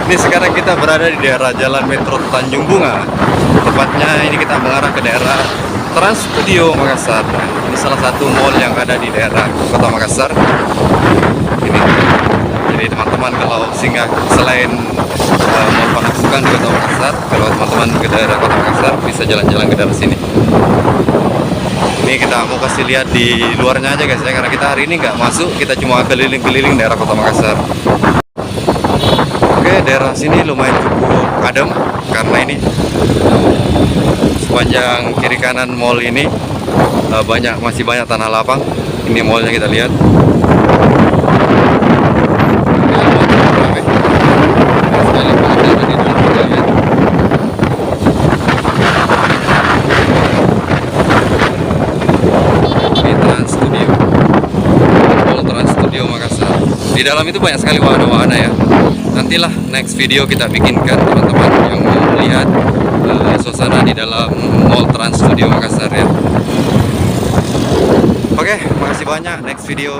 Ini sekarang kita berada di daerah Jalan Metro Tanjung Bunga. Tepatnya ini kita mengarah ke daerah Trans Studio Makassar. Ini salah satu mall yang ada di daerah Kota Makassar. Ini. Jadi teman-teman kalau singgah selain Mall Panaksukan di Kota Makassar, kalau teman-teman ke daerah Kota Makassar bisa jalan-jalan ke daerah sini. Ini kita mau kasih lihat di luarnya aja guys ya, karena kita hari ini nggak masuk, kita cuma keliling-keliling daerah Kota Makassar. Oke, daerah sini lumayan cukup adem karena ini sepanjang kiri kanan mall ini masih banyak tanah lapang. Ini mallnya kita lihat. Di dalam itu banyak sekali wahana-wahana ya. Nantilah next video kita bikinkan teman-teman yang mau melihat suasana di dalam Mall Trans Studio Makassar ya. Oke, makasih banyak. Next video.